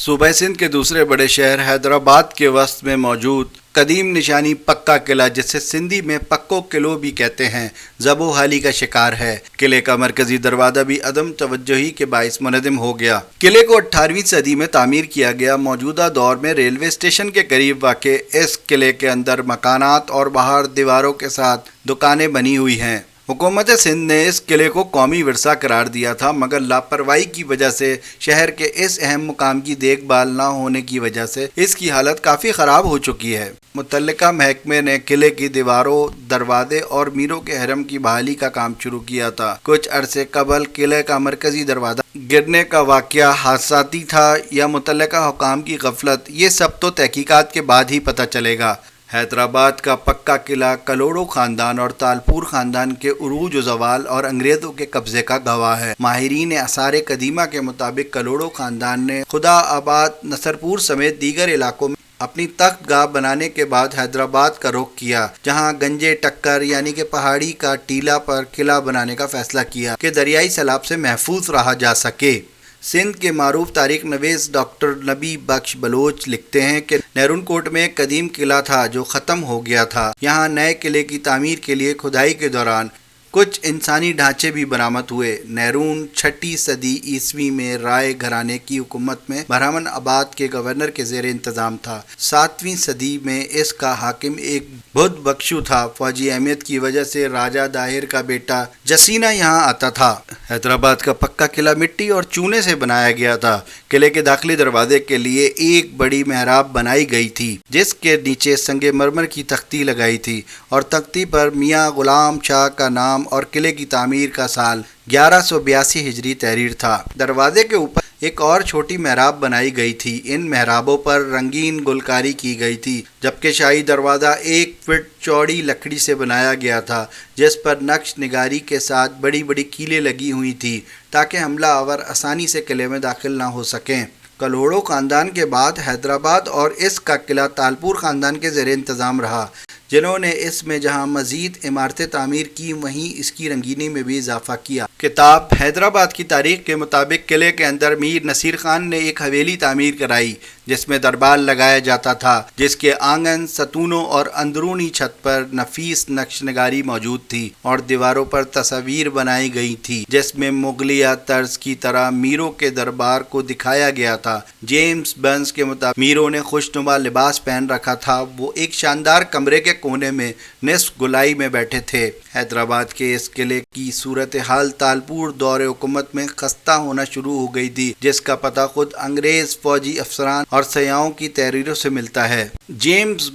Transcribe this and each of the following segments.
صوبہ سندھ کے دوسرے بڑے شہر حیدرآباد کے وسط میں موجود قدیم نشانی پکا قلعہ، جسے سندھی میں پکو قلعو بھی کہتے ہیں، زبو حالی کا شکار ہے۔ قلعے کا مرکزی دروازہ بھی عدم توجہی کے باعث منہدم ہو گیا۔ قلعے کو 18ویں صدی میں تعمیر کیا گیا۔ موجودہ دور میں ریلوے اسٹیشن کے قریب واقع اس قلعے کے اندر مکانات اور باہر دیواروں کے ساتھ دکانیں بنی ہوئی ہیں۔ حکومت سندھ نے اس قلعے کو قومی ورثہ قرار دیا تھا، مگر لاپرواہی کی وجہ سے شہر کے اس اہم مقام کی دیکھ بھال نہ ہونے کی وجہ سے اس کی حالت کافی خراب ہو چکی ہے۔ متعلقہ محکمے نے قلعے کی دیواروں، دروازے اور میروں کے حرم کی بحالی کا کام شروع کیا تھا۔ کچھ عرصے قبل قلعے کا مرکزی دروازہ گرنے کا واقعہ حادثاتی تھا یا متعلقہ حکام کی غفلت، یہ سب تو تحقیقات کے بعد ہی پتہ چلے گا۔ حیدرآباد کا پکا قلعہ کلوڑو خاندان اور تالپور خاندان کے عروج و زوال اور انگریزوں کے قبضے کا گواہ ہے۔ ماہرین آثار قدیمہ کے مطابق کلوڑو خاندان نے خدا آباد، نصرپور سمیت دیگر علاقوں میں اپنی تخت گاہ بنانے کے بعد حیدرآباد کا رخ کیا، جہاں گنجے ٹکر یعنی کہ پہاڑی کا ٹیلہ پر قلعہ بنانے کا فیصلہ کیا کہ دریائی سیلاب سے محفوظ رہا جا سکے۔ سندھ کے معروف تاریخ نویس ڈاکٹر نبی بخش بلوچ لکھتے ہیں کہ نیرون کوٹ میں ایک قدیم قلعہ تھا جو ختم ہو گیا تھا۔ یہاں نئے قلعے کی تعمیر کے لیے کھدائی کے دوران کچھ انسانی ڈھانچے بھی برآمد ہوئے۔ نیرون 6 صدی عیسوی میں رائے گھرانے کی حکومت میں برہمن آباد کے گورنر کے زیر انتظام تھا۔ 7ویں صدی میں اس کا حاکم ایک بدھ بخشو تھا۔ فوجی اہمیت کی وجہ سے راجہ داہر کا بیٹا جسینہ یہاں آتا تھا۔ حیدرآباد کا پکا قلعہ مٹی اور چونے سے بنایا گیا تھا۔ قلعے کے داخلی دروازے کے لیے ایک بڑی محراب بنائی گئی تھی، جس کے نیچے سنگ مرمر کی تختی لگائی تھی، اور تختی پر میاں غلام شاہ کا نام اور قلعے کی تعمیر کا سال 1182 ہجری تحریر تھا۔ دروازے کے اوپر ایک اور چھوٹی محراب بنائی گئی تھی۔ ان محرابوں پر رنگین گلکاری کی گئی تھی، جبکہ شاہی دروازہ 1 فٹ چوڑی لکڑی سے بنایا گیا تھا، جس پر نقش نگاری کے ساتھ بڑی بڑی کیلیں لگی ہوئی تھیں تاکہ حملہ آور آسانی سے قلعے میں داخل نہ ہو سکیں۔ کلوڑو خاندان کے بعد حیدرآباد اور اس کا قلعہ تالپور خاندان کے زیر انتظام رہا، جنہوں نے اس میں جہاں مزید عمارتیں تعمیر کی، وہیں اس کی رنگینی میں بھی اضافہ کیا۔ کتاب حیدرآباد کی تاریخ کے مطابق قلعے کے اندر میر نصیر خان نے ایک حویلی تعمیر کرائی، جس میں دربار لگایا جاتا تھا، جس کے آنگن، ستونوں اور اندرونی چھت پر نفیس نقش نگاری موجود تھی، اور دیواروں پر تصاویر بنائی گئی تھی جس میں مغلیہ طرز کی طرح میروں کے دربار کو دکھایا گیا تھا۔ جیمز بنز کے مطابق میروں نے خوشنما لباس پہن رکھا تھا، وہ ایک شاندار کمرے کے کونے میں نصف گلائی میں بیٹھے تھے۔ حیدرآباد کے اس قلعے کی صورتحال تالپور دور حکومت میں خستہ ہونا شروع ہو گئی تھی، جس کا پتہ خود انگریز فوجی افسران اور سیاحوں کی تحریروں سے ملتا ہے۔ جیمز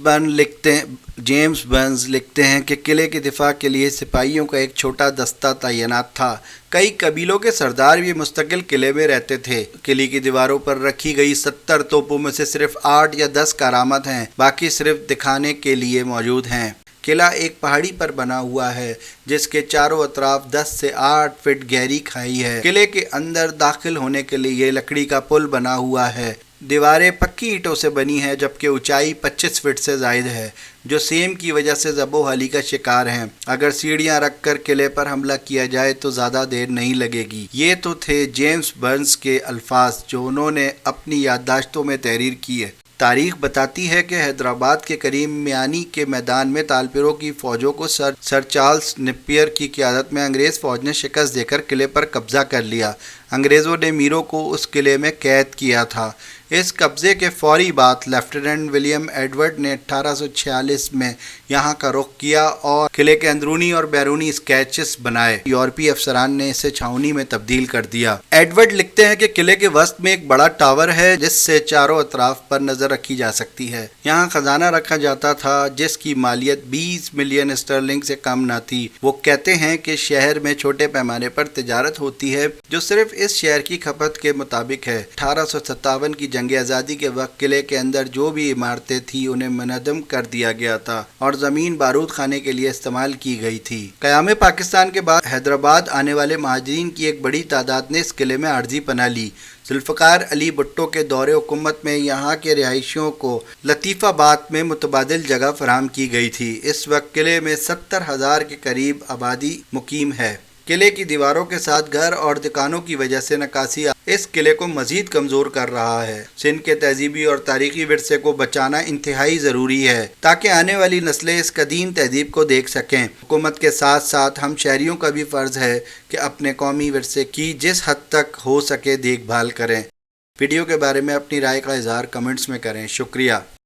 بنز لکھتے ہیں کہ قلعے کے دفاع کے لیے سپاہیوں کا ایک چھوٹا دستہ تعینات تھا۔ کئی قبیلوں کے سردار بھی مستقل قلعے میں رہتے تھے۔ قلعے کی دیواروں پر رکھی گئی 70 توپوں میں سے صرف 8 یا 10 کارآمد ہیں، باقی صرف دکھانے کے لیے موجود ہیں۔ قلعہ ایک پہاڑی پر بنا ہوا ہے، جس کے چاروں اطراف 10 سے 8 فٹ گہری کھائی ہے۔ قلعے کے اندر داخل ہونے کے لیے لکڑی کا پل بنا ہوا ہے۔ دیواریں پکی اینٹوں سے بنی ہیں، جبکہ اونچائی 25 فٹ سے زائد ہے، جو سیم کی وجہ سے زبو حالی کا شکار ہیں۔ اگر سیڑھیاں رکھ کر قلعے پر حملہ کیا جائے تو زیادہ دیر نہیں لگے گی۔ یہ تو تھے جیمز برنز کے الفاظ، جو انہوں نے اپنی یادداشتوں میں تحریر کی ہے۔ تاریخ بتاتی ہے کہ حیدرآباد کے قریب میانی کے میدان میں تالپوروں کی فوجوں کو سر چارلس نیپیر کی قیادت میں انگریز فوج نے شکست دے کر قلعے پر قبضہ کر لیا۔ انگریزوں نے میروں کو اس قلعے میں قید کیا تھا۔ اس قبضے کے فوری بعد لیفٹیننٹ ولیم ایڈورڈ نے 1846 میں یہاں کا رخ کیا اور قلعے کے اندرونی اور بیرونی اسکیچز بنائے۔ یورپی افسران نے اسے چھاؤنی میں تبدیل کر دیا۔ ایڈورڈ لکھتے ہیں کہ قلعے کے وسط میں ایک بڑا ٹاور ہے، جس سے چاروں اطراف پر نظر رکھی جا سکتی ہے۔ یہاں خزانہ رکھا جاتا تھا، جس کی مالیت 20 ملین اسٹرلنگ سے کم نہ تھی۔ وہ کہتے ہیں کہ شہر میں چھوٹے پیمانے پر تجارت ہوتی ہے، جو صرف اس شہر کی کھپت کے مطابق ہے۔ 1857 کی جنگ آزادی کے وقت قلعے کے اندر جو بھی عمارتیں تھیں انہیں منہدم کر دیا گیا تھا، اور زمین بارود خانے کے لیے استعمال کی گئی تھی۔ قیام پاکستان کے بعد حیدرآباد آنے والے مہاجرین کی ایک بڑی تعداد نے اس قلعے میں عارضی پناہ لی۔ ذوالفقار علی بھٹو کے دور حکومت میں یہاں کے رہائشیوں کو لطیف آباد میں متبادل جگہ فراہم کی گئی تھی۔ اس وقت قلعے میں 70,000 کے قریب آبادی مقیم ہے۔ قلعے کی دیواروں کے ساتھ گھر اور دکانوں کی وجہ سے نکاسی اس قلعے کو مزید کمزور کر رہا ہے۔ سندھ کے تہذیبی اور تاریخی ورثے کو بچانا انتہائی ضروری ہے تاکہ آنے والی نسلیں اس قدیم تہذیب کو دیکھ سکیں۔ حکومت کے ساتھ ساتھ ہم شہریوں کا بھی فرض ہے کہ اپنے قومی ورثے کی جس حد تک ہو سکے دیکھ بھال کریں۔ ویڈیو کے بارے میں اپنی رائے کا اظہار کمنٹس میں کریں۔ شکریہ۔